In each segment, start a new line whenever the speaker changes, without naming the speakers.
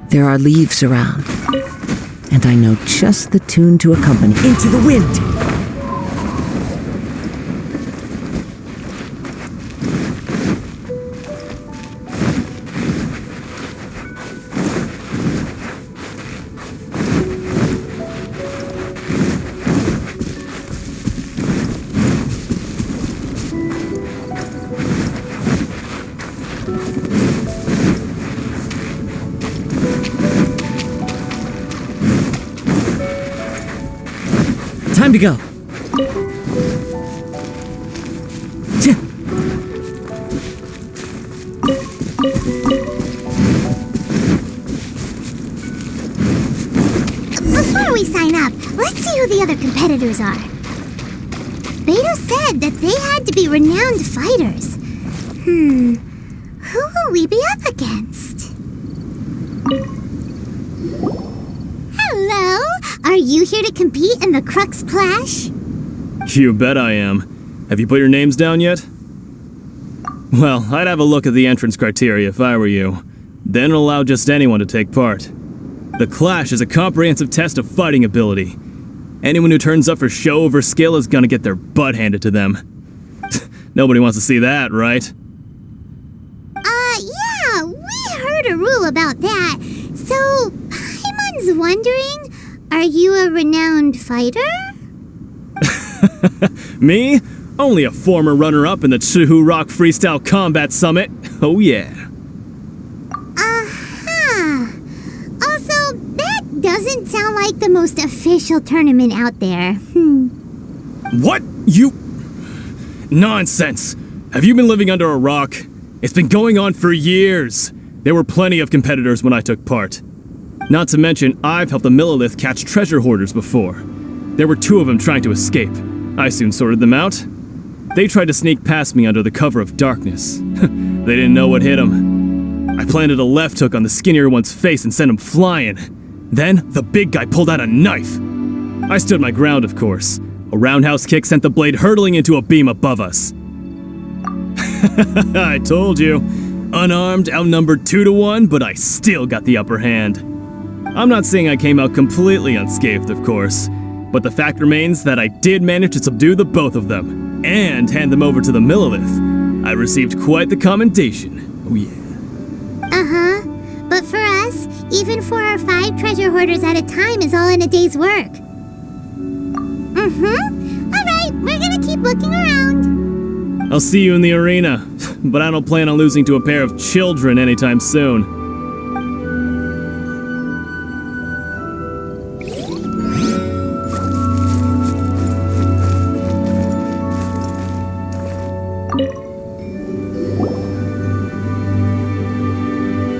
There are leaves around, and I know just the tune to accompany. Into the wind! Time to go.
Before we sign up, let's see who the other competitors are. Beto said that they had to be renowned fighters. Who will we be up against? Hello? Are you here to compete in the Crux Clash?
You bet I am. Have you put your names down yet? Well, I'd have a look at the entrance criteria if I were you. Then allow just anyone to take part. The Clash is a comprehensive test of fighting ability. Anyone who turns up for show over skill is gonna get their butt handed to them. Nobody wants to see that, right?
Yeah, we heard a rule about that. So, Paimon's wondering, are you a renowned fighter?
Me? Only a former runner-up in the Chihu Rock Freestyle Combat Summit. Oh yeah.
Also, that doesn't sound like the most official tournament out there.
What? You... Nonsense. Have you been living under a rock? It's been going on for years. There were plenty of competitors when I took part. Not to mention, I've helped the Millilith catch treasure hoarders before. There were 2 of them trying to escape. I soon sorted them out. They tried to sneak past me under the cover of darkness. They didn't know what hit them. I planted a left hook on the skinnier one's face and sent him flying. Then, the big guy pulled out a knife. I stood my ground, of course. A roundhouse kick sent the blade hurtling into a beam above us. I told you. Unarmed, outnumbered 2 to 1, but I still got the upper hand. I'm not saying I came out completely unscathed, of course, but the fact remains that I did manage to subdue the both of them, and hand them over to the Millilith. I received quite the commendation. Oh yeah.
But for us, even 4 or 5 treasure hoarders at a time is all in a day's work. Alright, we're gonna keep looking around.
I'll see you in the arena, but I don't plan on losing to a pair of children anytime soon.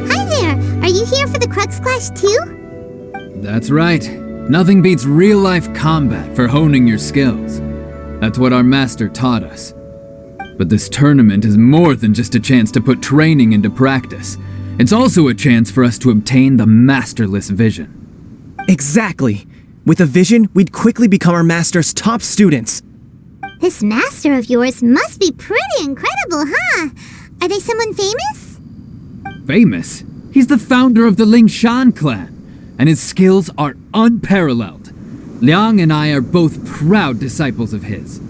Hi there, are you here for the Crux Clash too?
That's right. Nothing beats real-life combat for honing your skills. That's what our master taught us. But this tournament is more than just a chance to put training into practice. It's also a chance for us to obtain the masterless vision.
Exactly. With a vision, we'd quickly become our master's top students.
This master of yours must be pretty incredible, huh? Are they someone famous?
Famous? He's the founder of the Lingshan clan, and his skills are unparalleled. Liang and I are both proud disciples of his.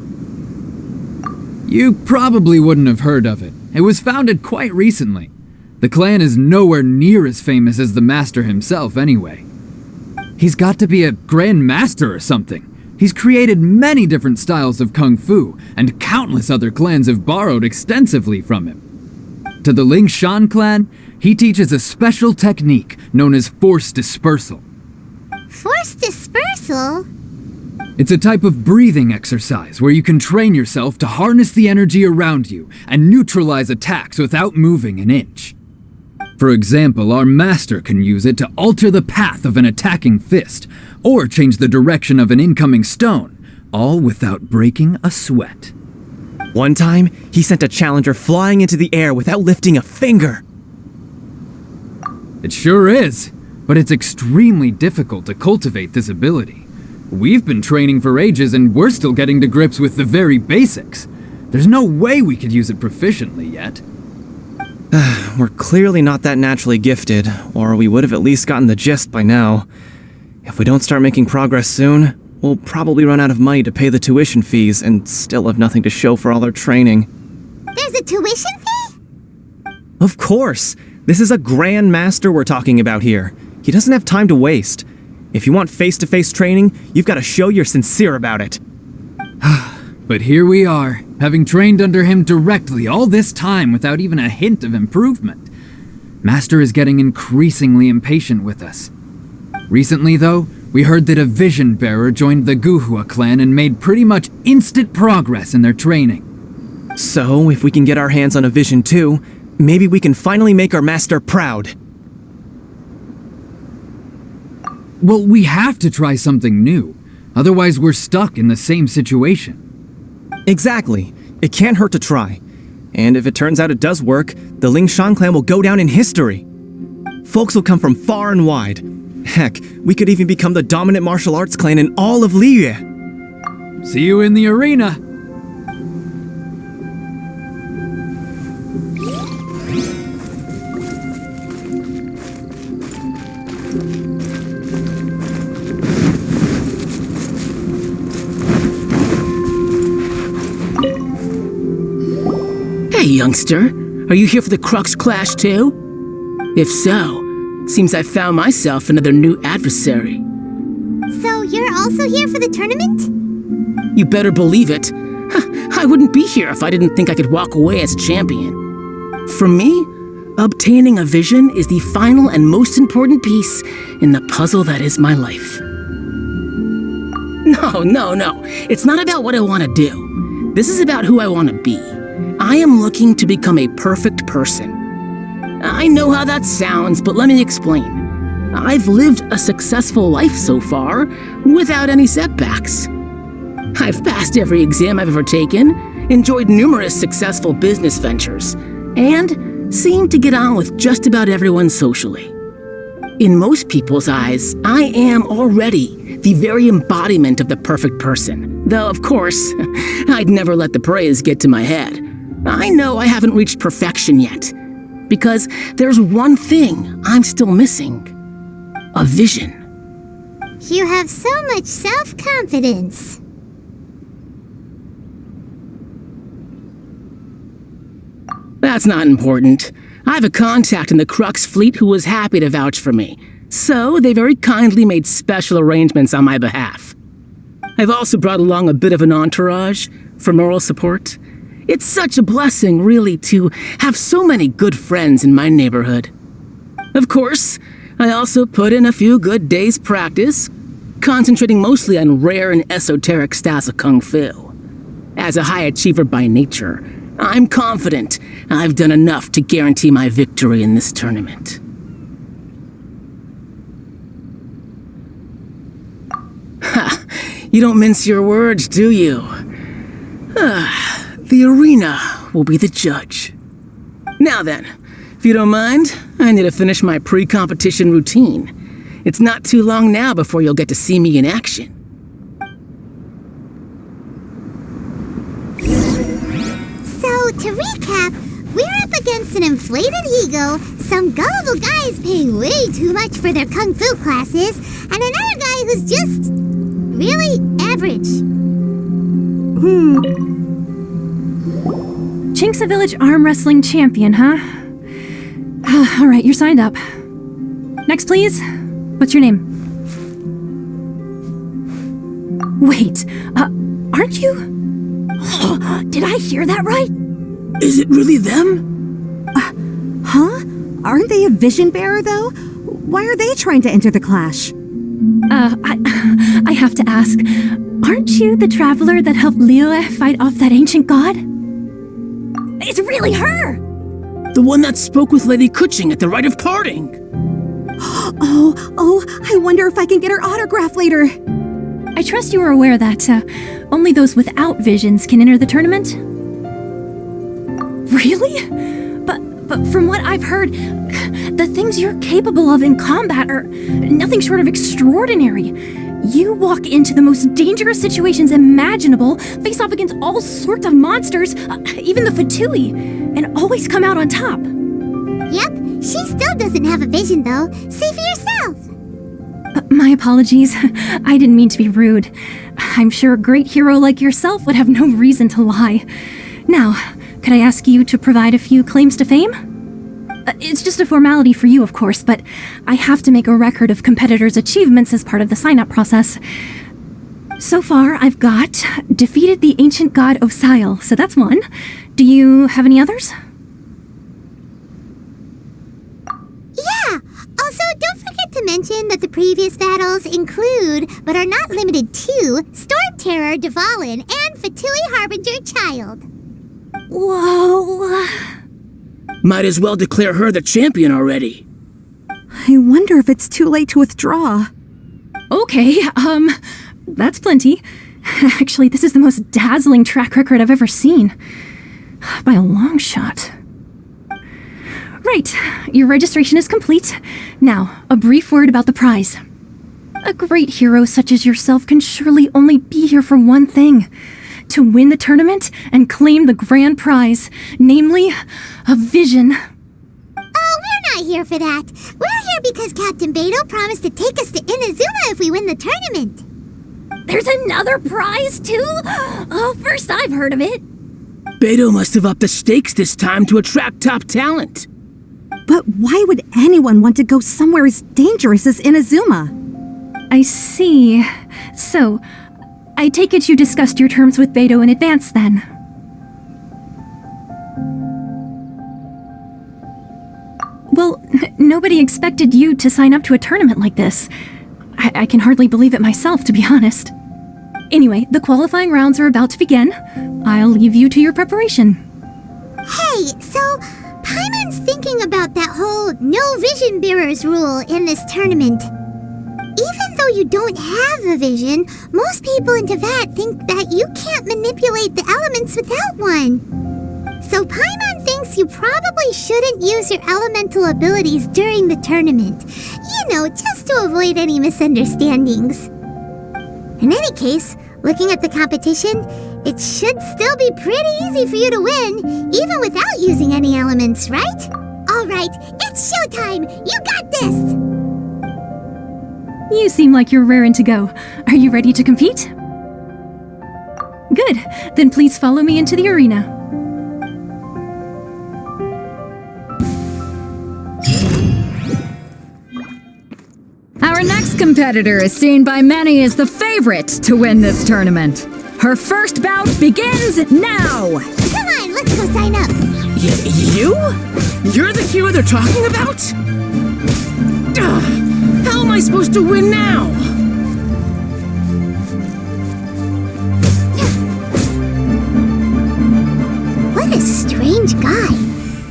You probably wouldn't have heard of it. It was founded quite recently. The clan is nowhere near as famous as the master himself anyway. He's got to be a grand master or something. He's created many different styles of kung fu, and countless other clans have borrowed extensively from him. To the Lingshan clan, he teaches a special technique known as force dispersal.
Force dispersal?
It's a type of breathing exercise where you can train yourself to harness the energy around you and neutralize attacks without moving an inch. For example, our master can use it to alter the path of an attacking fist, or change the direction of an incoming stone, all without breaking a sweat.
One time, he sent a challenger flying into the air without lifting a finger.
It sure is, but it's extremely difficult to cultivate this ability. We've been training for ages and we're still getting to grips with the very basics. There's no way we could use it proficiently yet.
We're clearly not that naturally gifted, or we would have at least gotten the gist by now. If we don't start making progress soon, we'll probably run out of money to pay the tuition fees and still have nothing to show for all our training.
There's a tuition fee?
Of course! This is a Grand Master we're talking about here. He doesn't have time to waste. If you want face-to-face training, you've got to show you're sincere about it.
But here we are, having trained under him directly all this time without even a hint of improvement. Master is getting increasingly impatient with us. Recently, though, we heard that a Vision Bearer joined the Guhua clan and made pretty much instant progress in their training.
So, if we can get our hands on a Vision too, maybe we can finally make our master proud.
Well, we have to try something new. Otherwise, we're stuck in the same situation.
Exactly. It can't hurt to try. And if it turns out it does work, the Lingshan clan will go down in history. Folks will come from far and wide. Heck, we could even become the dominant martial arts clan in all of Liyue.
See you in the arena.
Hey, youngster. Are you here for the Crux Clash too? If so, seems I found myself another new adversary.
So you're also here for the tournament?
You better believe it. I wouldn't be here if I didn't think I could walk away as champion. For me, obtaining a vision is the final and most important piece in the puzzle that is my life. No. It's not about what I want to do. This is about who I want to be. I am looking to become a perfect person. I know how that sounds, but let me explain. I've lived a successful life so far, without any setbacks. I've passed every exam I've ever taken, enjoyed numerous successful business ventures, and seem to get on with just about everyone socially. In most people's eyes, I am already the very embodiment of the perfect person, though of course, I'd never let the praise get to my head. I know I haven't reached perfection yet, because there's one thing I'm still missing. A vision.
You have so much self-confidence.
That's not important. I have a contact in the Crux fleet who was happy to vouch for me, so they very kindly made special arrangements on my behalf. I've also brought along a bit of an entourage for moral support. It's such a blessing, really, to have so many good friends in my neighborhood. Of course, I also put in a few good days' practice, concentrating mostly on rare and esoteric styles of Kung Fu. As a high achiever by nature, I'm confident I've done enough to guarantee my victory in this tournament. Ha! You don't mince your words, do you? The arena will be the judge. Now then, if you don't mind, I need to finish my pre-competition routine. It's not too long now before you'll get to see me in action.
So, to recap, we're up against an inflated ego, some gullible guys paying way too much for their kung fu classes, and another guy who's just really average.
Chink's a village arm wrestling champion, huh? All right, you're signed up. Next, please. What's your name? Wait, aren't you? Did I hear that right?
Is it really them?
Huh? Aren't they a vision bearer, though? Why are they trying to enter the clash?
I have to ask, aren't you the traveler that helped Liyue fight off that ancient god? It's really her!
The one that spoke with Lady Kuching at the rite of parting.
Oh, I wonder if I can get her autograph later.
I trust you are aware that only those without visions can enter the tournament? Really? But from what I've heard, the things you're capable of in combat are nothing short of extraordinary. You walk into the most dangerous situations imaginable, face off against all sorts of monsters, even the Fatui, and always come out on top.
Yep, she still doesn't have a vision though. Say for yourself.
My apologies. I didn't mean to be rude. I'm sure a great hero like yourself would have no reason to lie. Now, could I ask you to provide a few claims to fame? It's just a formality for you, of course, but I have to make a record of competitors' achievements as part of the sign-up process. So far, I've got defeated the ancient god Osile, so that's one. Do you have any others?
Yeah! Also, don't forget to mention that the previous battles include, but are not limited to, Storm Terror, Dvalin, and Fatui Harbinger Child.
Whoa...
Might as well declare her the champion already.
I wonder if it's too late to withdraw.
Okay, that's plenty. Actually, this is the most dazzling track record I've ever seen. By a long shot. Right, your registration is complete. Now, a brief word about the prize. A great hero such as yourself can surely only be here for one thing. To win the tournament and claim the grand prize, namely, a vision.
Oh, we're not here for that. We're here because Captain Beto promised to take us to Inazuma if we win the tournament.
There's another prize, too? Oh, first I've heard of it.
Beto must have upped the stakes this time to attract top talent.
But why would anyone want to go somewhere as dangerous as Inazuma?
I see. So, I take it you discussed your terms with Beto in advance, then? Well, nobody expected you to sign up to a tournament like this. I can hardly believe it myself, to be honest. Anyway, the qualifying rounds are about to begin. I'll leave you to your preparation.
Hey, so Paimon's thinking about that whole no vision bearers rule in this tournament. Even though you don't have a vision, most people in Teyvat think that you can't manipulate the elements without one. So Paimon thinks you probably shouldn't use your elemental abilities during the tournament. You know, just to avoid any misunderstandings. In any case, looking at the competition, it should still be pretty easy for you to win, even without using any elements, right? Alright, it's showtime! You got this!
You seem like you're raring to go. Are you ready to compete? Good. Then please follow me into the arena.
Our next competitor is seen by many as the favorite to win this tournament. Her first bout begins now!
Come on, let's go sign up!
You? You're the hero they're talking about? Ugh. How am I supposed to win now?
What a strange guy.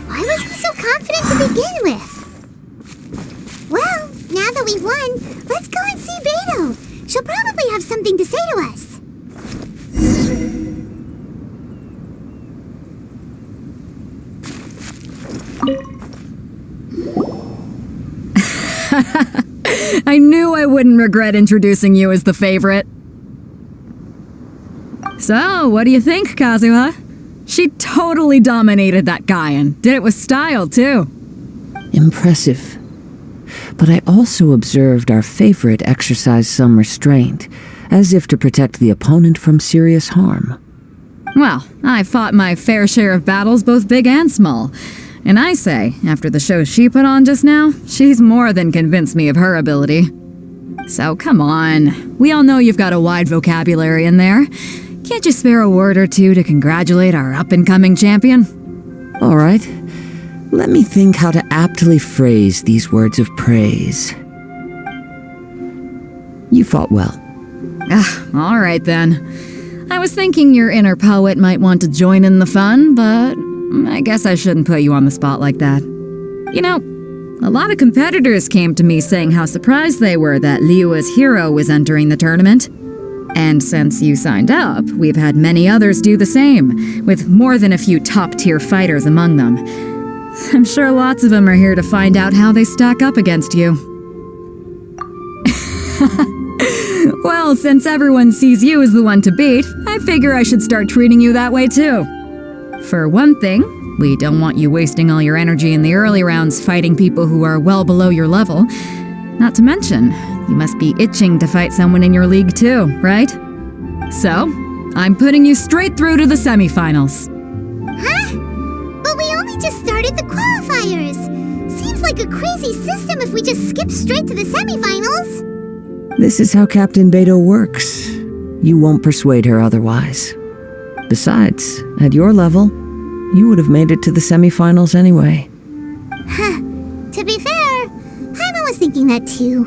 Why was he so confident to begin with? Well, now that we've won, let's go and see Beto. She'll probably have something to say to us.
I knew I wouldn't regret introducing you as the favorite. So, what do you think, Kazuha? She totally dominated that guy and did it with style, too.
Impressive. But I also observed our favorite exercise some restraint, as if to protect the opponent from serious harm.
Well, I fought my fair share of battles, both big and small. And I say, after the show she put on just now, she's more than convinced me of her ability. So come on, we all know you've got a wide vocabulary in there. Can't you spare a word or two to congratulate our up-and-coming champion?
All right. Let me think how to aptly phrase these words of praise. You fought well.
All right then. I was thinking your inner poet might want to join in the fun, but I guess I shouldn't put you on the spot like that. You know, a lot of competitors came to me saying how surprised they were that Liyue's hero was entering the tournament. And since you signed up, we've had many others do the same, with more than a few top-tier fighters among them. I'm sure lots of them are here to find out how they stack up against you. Well, since everyone sees you as the one to beat, I figure I should start treating you that way too. For one thing, we don't want you wasting all your energy in the early rounds fighting people who are well below your level. Not to mention, you must be itching to fight someone in your league too, right? So, I'm putting you straight through to the semifinals.
Huh? But we only just started the qualifiers. Seems like a crazy system if we just skip straight to the semifinals.
This is how Captain Beto works. You won't persuade her otherwise. Besides, at your level, you would have made it to the semifinals anyway.
Huh. To be fair, Paimon was thinking that too.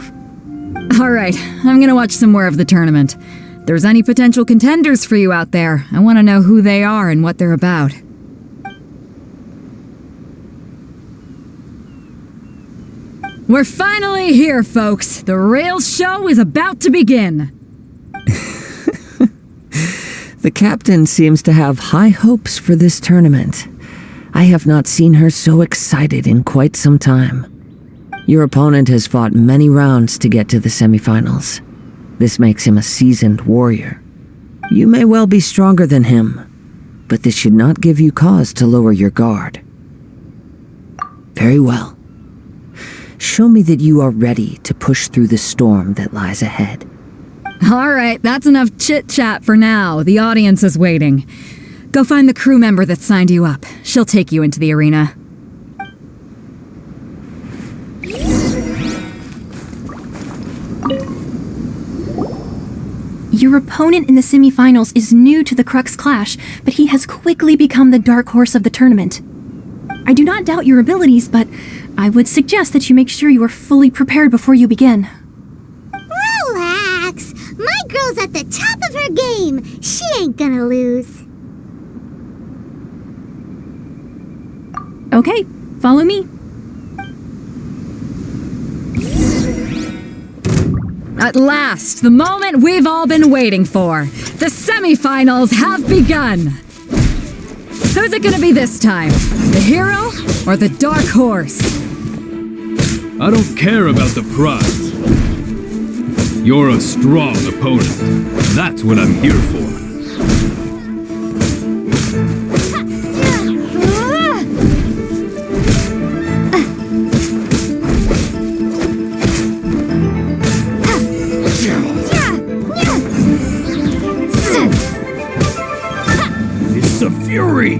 Alright, I'm gonna watch some more of the tournament. If there's any potential contenders for you out there, I want to know who they are and what they're about. We're finally here, folks! The real show is about to begin!
The captain seems to have high hopes for this tournament. I have not seen her so excited in quite some time. Your opponent has fought many rounds to get to the semifinals. This makes him a seasoned warrior. You may well be stronger than him, but this should not give you cause to lower your guard. Very well. Show me that you are ready to push through the storm that lies ahead.
Alright, that's enough chit-chat for now. The audience is waiting. Go find the crew member that signed you up. She'll take you into the arena.
Your opponent in the semifinals is new to the Crux Clash, but he has quickly become the dark horse of the tournament. I do not doubt your abilities, but I would suggest that you make sure you are fully prepared before you begin.
Relax. My girl's at the top of her game. She ain't gonna lose.
Okay, follow me.
At last, the moment we've all been waiting for. The semifinals have begun. Who's it gonna be this time? The hero or the dark horse?
I don't care about the prize. You're a strong opponent. That's what I'm here for. It's a fury!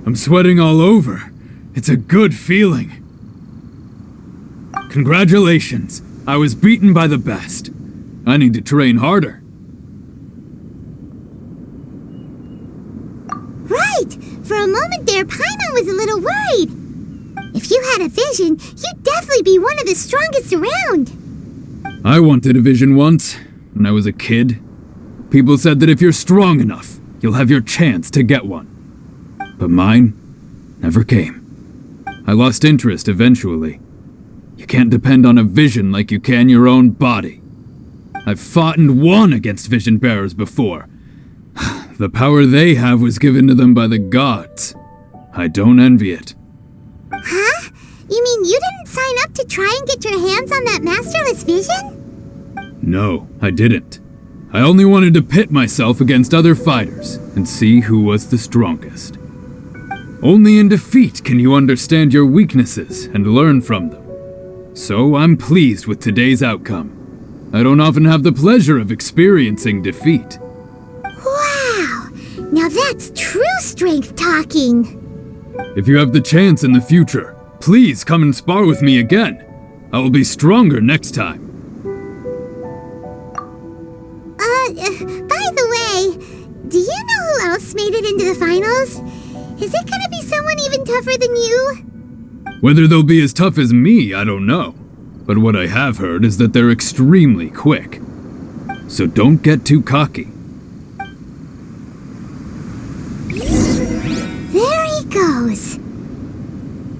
I'm sweating all over. It's a good feeling. Congratulations. I was beaten by the best. I need to train harder.
Right! For a moment there, Paimon was a little worried. If you had a vision, you'd definitely be one of the strongest around.
I wanted a vision once, when I was a kid. People said that if you're strong enough, you'll have your chance to get one. But mine never came. I lost interest eventually. You can't depend on a vision like you can your own body. I've fought and won against vision bearers before. The power they have was given to them by the gods. I don't envy it.
Huh? You mean you didn't sign up to try and get your hands on that masterless vision?
No, I didn't. I only wanted to pit myself against other fighters and see who was the strongest. Only in defeat can you understand your weaknesses and learn from them. So I'm pleased with today's outcome. I don't often have the pleasure of experiencing defeat.
Wow! Now that's true strength talking.
If you have the chance in the future, please come and spar with me again. I will be stronger next time.
By the way, do you know who else made it into the finals? Is it gonna be someone even tougher than you?
Whether they'll be as tough as me, I don't know. But what I have heard is that they're extremely quick.
so don't get too cocky.
There he goes.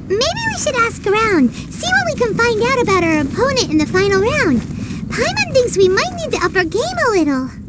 Maybe we should ask around, see what we can find out about our opponent in the final round. Paimon thinks we might need to up our game a little.